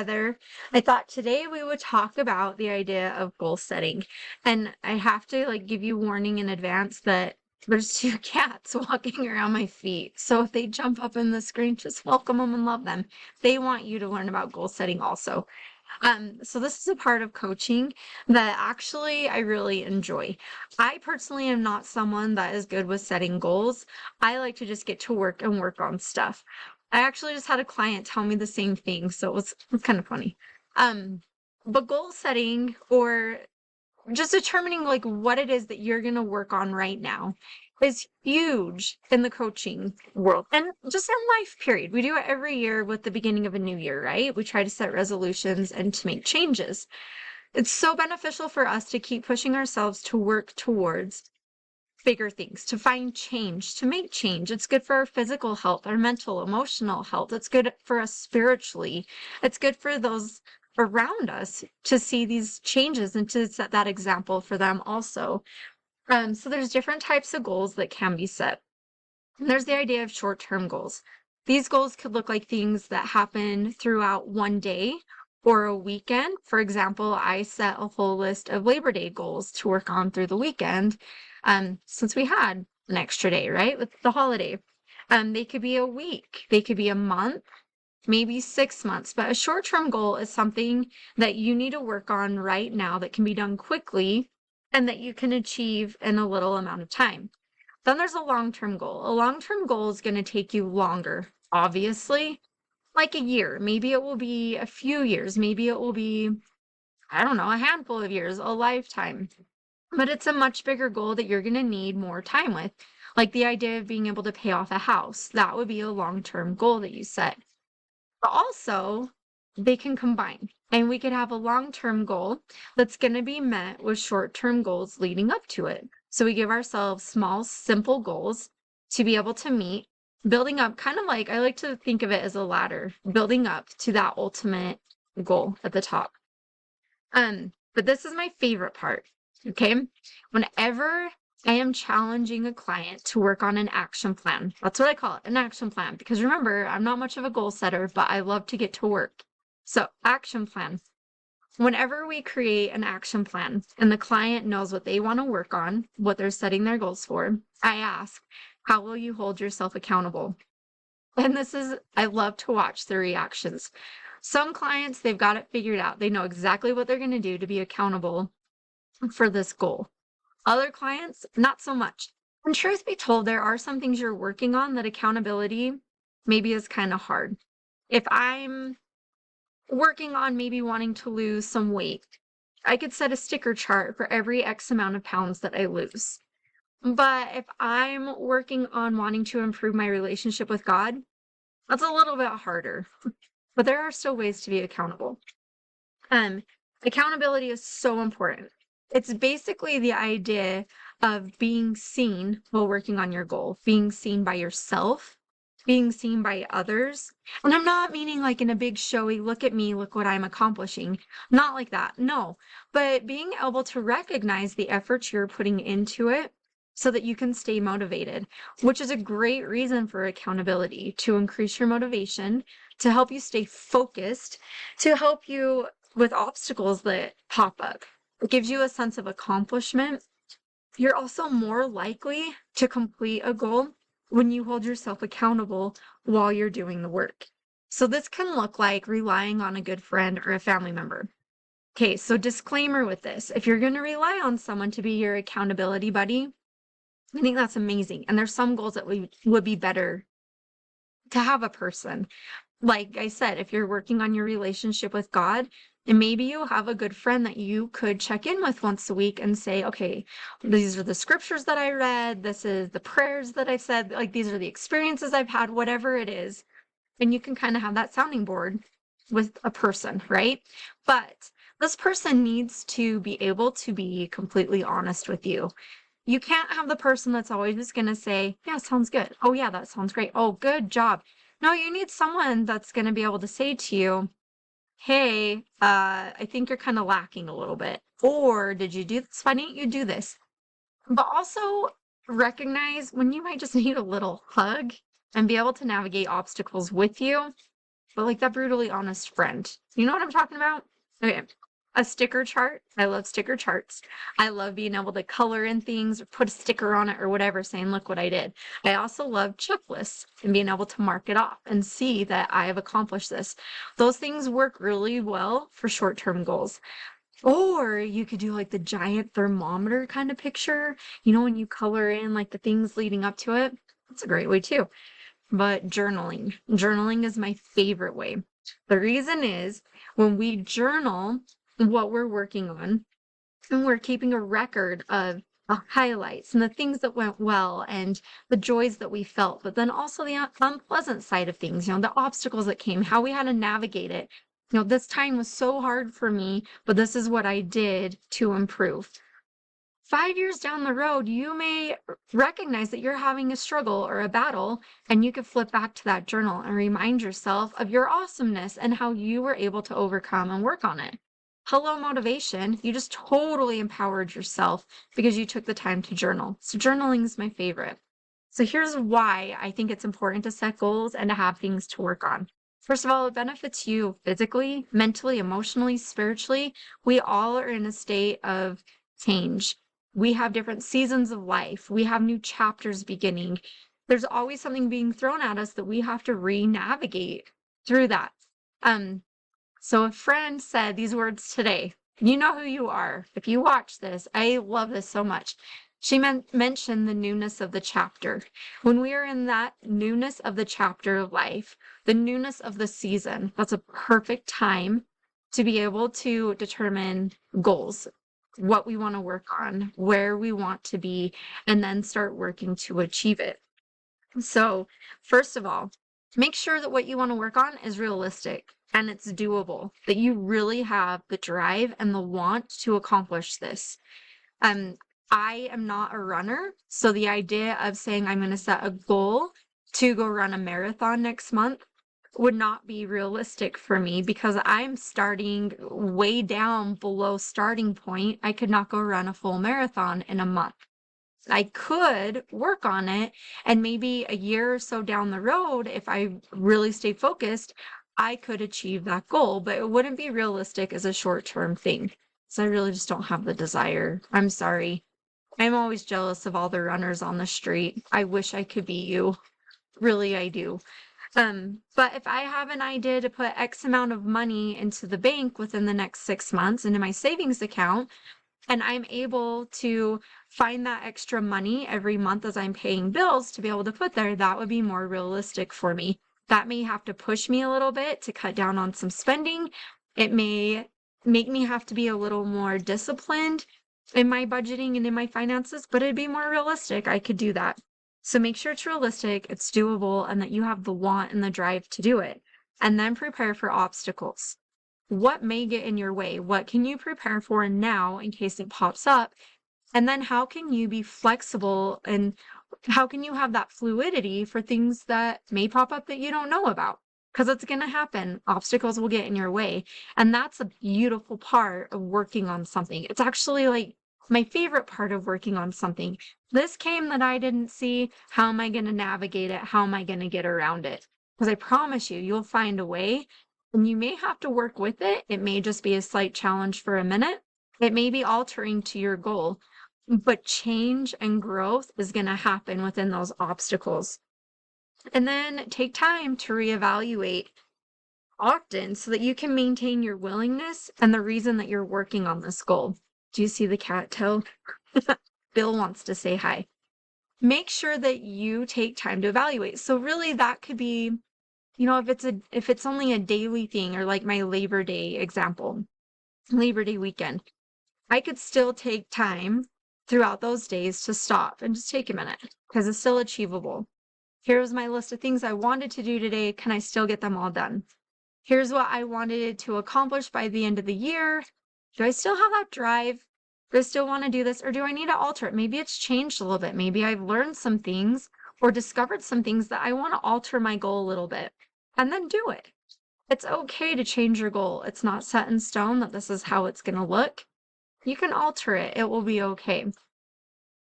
Heather. I thought today we would talk about the idea of goal setting. And I have to give you warning in advance that there's two cats walking around my feet. So if they jump up in the screen, just welcome them and love them. They want you to learn about goal setting also. So this is a part of coaching that actually I really enjoy. I personally am not someone that is good with setting goals. I like to just get to work and work on stuff. I actually just had a client tell me the same thing, so it was kind of funny. Um, but goal setting or just determining what it is that you're going to work on right now is huge in the coaching world and just in life, period. We do it every year with the beginning of a new year, right? We try to set resolutions and to make changes. It's so beneficial for us to keep pushing ourselves to work towards bigger things, to find change, to make change. It's good for our physical health, our mental, emotional health. It's good for us spiritually. It's good for those around us to see these changes and to set that example for them also. So there's different types of goals that can be set. And there's the idea of short-term goals. These goals could look like things that happen throughout one day or a weekend. For example, I set a whole list of Labor Day goals to work on through the weekend, since we had an extra day, right, with the holiday. They could be a week, they could be a month, maybe 6 months, but a short-term goal is something that you need to work on right now that can be done quickly and that you can achieve in a little amount of time. Then there's a long-term goal. A long-term goal is going to take you longer, obviously, like a year. Maybe it will be a few years. Maybe it will be, I don't know, a handful of years, a lifetime. But it's a much bigger goal that you're going to need more time with. Like the idea of being able to pay off a house. That would be a long-term goal that you set. But also, they can combine. And we could have a long-term goal that's going to be met with short-term goals leading up to it. So we give ourselves small, simple goals to be able to meet, building up, kind of like I like to think of it as a ladder, building up to that ultimate goal at the top. But this is my favorite part. Okay. Whenever I am challenging a client to work on an action plan, that's what I call it, an action plan. Because remember, I'm not much of a goal setter, but I love to get to work. So, action plan. Whenever we create an action plan and the client knows what they want to work on, what they're setting their goals for, I ask, how will you hold yourself accountable? And I love to watch the reactions. Some clients, they've got it figured out. They know exactly what they're going to do to be accountable for this goal. Other clients, not so much. And truth be told, there are some things you're working on that accountability maybe is kind of hard. If I'm working on maybe wanting to lose some weight, I could set a sticker chart for every X amount of pounds that I lose. But if I'm working on wanting to improve my relationship with God, that's a little bit harder. But there are still ways to be accountable. Um, Accountability is so important. It's basically the idea of being seen while working on your goal, being seen by yourself, being seen by others. And I'm not meaning like in a big showy, look at me, look what I'm accomplishing. Not like that. No. But being able to recognize the effort you're putting into it so that you can stay motivated, which is a great reason for accountability, to increase your motivation, to help you stay focused, to help you with obstacles that pop up. It gives you a sense of accomplishment. You're also more likely to complete a goal when you hold yourself accountable while you're doing the work. So this can look like relying on a good friend or a family member. Okay, so disclaimer with this. If you're going to rely on someone to be your accountability buddy, I think that's amazing. And there's some goals that would be better to have a person. Like I said, if you're working on your relationship with God, and maybe you have a good friend that you could check in with once a week and say, okay, these are the scriptures that I read. This is the prayers that I said. Like, these are the experiences I've had, whatever it is. And you can kind of have that sounding board with a person, right? But this person needs to be able to be completely honest with you. You can't have the person that's always just going to say, yeah, sounds good. Oh, yeah, that sounds great. Oh, good job. No, you need someone that's going to be able to say to you, hey, I think you're kind of lacking a little bit. Or did you do this? Why didn't you do this? But also recognize when you might just need a little hug and be able to navigate obstacles with you. but like that brutally honest friend. You know what I'm talking about? Okay. A sticker chart. I love sticker charts. I love being able to color in things or put a sticker on it or whatever saying, look what I did. I also love checklists and being able to mark it off and see that I have accomplished this. Those things work really well for short-term goals. Or you could do like the giant thermometer kind of picture, when you color in like the things leading up to it. That's a great way too. But journaling is my favorite way. The reason is when we journal what we're working on, and we're keeping a record of the highlights and the things that went well and the joys that we felt, but then also the unpleasant side of things, the obstacles that came, how we had to navigate it. This time was so hard for me, but this is what I did to improve. 5 years down the road, you may recognize that you're having a struggle or a battle, and you could flip back to that journal and remind yourself of your awesomeness and how you were able to overcome and work on it. Hello, motivation. You just totally empowered yourself because you took the time to journal. So, journaling is my favorite. So, here's why I think it's important to set goals and to have things to work on. First of all, it benefits you physically, mentally, emotionally, spiritually. We all are in a state of change. We have different seasons of life. We have new chapters beginning. There's always something being thrown at us that we have to re-navigate through that. So a friend said these words today. You know who you are. If you watch this, I love this so much. She mentioned the newness of the chapter. When we are in that newness of the chapter of life, the newness of the season, that's a perfect time to be able to determine goals, what we want to work on, where we want to be, and then start working to achieve it. So, first of all, make sure that what you want to work on is realistic and it's doable, that you really have the drive and the want to accomplish this. I am not a runner, so the idea of saying I'm going to set a goal to go run a marathon next month would not be realistic for me because I'm starting way down below starting point. I could not go run a full marathon in a month. I could work on it, and maybe a year or so down the road, if I really stay focused, I could achieve that goal, but it wouldn't be realistic as a short-term thing. So I really just don't have the desire. I'm sorry. I'm always jealous of all the runners on the street. I wish I could be you. Really, I do. But if I have an idea to put X amount of money into the bank within the next 6 months into my savings account, and I'm able to find that extra money every month as I'm paying bills to be able to put there, that would be more realistic for me. That may have to push me a little bit to cut down on some spending. It may make me have to be a little more disciplined in my budgeting and in my finances, but it'd be more realistic. I could do that. So make sure it's realistic, it's doable, and that you have the want and the drive to do it. And then prepare for obstacles. What may get in your way? What can you prepare for now in case it pops up? And then how can you be flexible and how can you have that fluidity for things that may pop up that you don't know about? Because it's going to happen. Obstacles will get in your way. And that's a beautiful part of working on something. It's actually like my favorite part of working on something. This came that I didn't see. How am I going to navigate it? How am I going to get around it? Because I promise you, you'll find a way. And you may have to work with it. It may just be a slight challenge for a minute. It may be altering to your goal, but change and growth is going to happen within those obstacles. And then take time to reevaluate often so that you can maintain your willingness and the reason that you're working on this goal. Do you see the cat toe? Bill wants to say hi. Make sure that you take time to evaluate. So really that could be, if it's only a daily thing, or like my Labor Day example, Labor Day weekend, I could still take time throughout those days to stop and just take a minute because it's still achievable. Here's my list of things I wanted to do today. Can I still get them all done? Here's what I wanted to accomplish by the end of the year. Do I still have that drive? Do I still want to do this, or do I need to alter it? Maybe it's changed a little bit. Maybe I've learned some things or discovered some things that I want to alter my goal a little bit, and then do it. It's okay to change your goal. It's not set in stone that this is how it's going to look. You can alter it. It will be okay.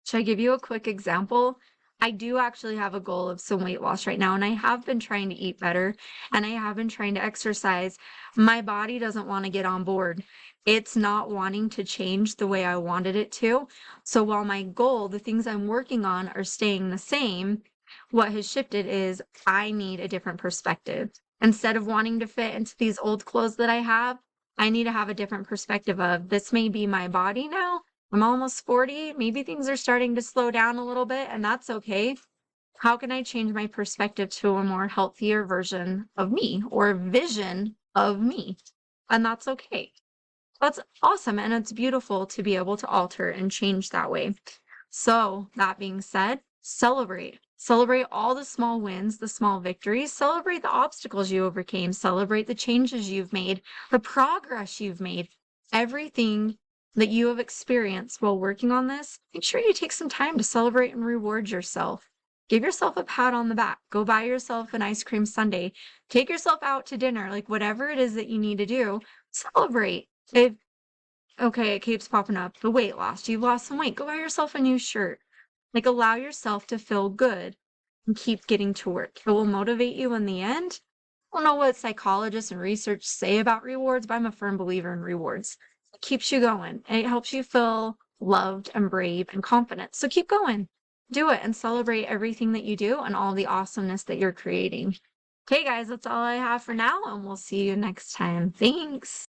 Should I give you a quick example I do actually have a goal of some weight loss right now, and I have been trying to eat better and I have been trying to exercise. My body doesn't want to get on board. It's not wanting to change the way I wanted it to. So while my goal, the things I'm working on are staying the same, what has shifted is I need a different perspective. Instead of wanting to fit into these old clothes that I have, I need to have a different perspective of this may be my body now. I'm almost 40. Maybe things are starting to slow down a little bit, and that's okay. How can I change my perspective to a more healthier version of me or vision of me? And that's okay. That's awesome. And it's beautiful to be able to alter and change that way. So, that being said, celebrate. Celebrate all the small wins, the small victories. Celebrate the obstacles you overcame. Celebrate the changes you've made, the progress you've made, everything that you have experienced while working on this. Make sure you take some time to celebrate and reward yourself. Give yourself a pat on the back. Go buy yourself an ice cream sundae. Take yourself out to dinner, like whatever it is that you need to do. Celebrate. If Okay, it keeps popping up. The weight loss. You've lost some weight. Go buy yourself a new shirt. Like, allow yourself to feel good and keep getting to work. It will motivate you in the end. I don't know what psychologists and research say about rewards, but I'm a firm believer in rewards. It keeps you going and it helps you feel loved and brave and confident. So keep going. Do it and celebrate everything that you do and all the awesomeness that you're creating. Okay, guys, that's all I have for now, and we'll see you next time. Thanks.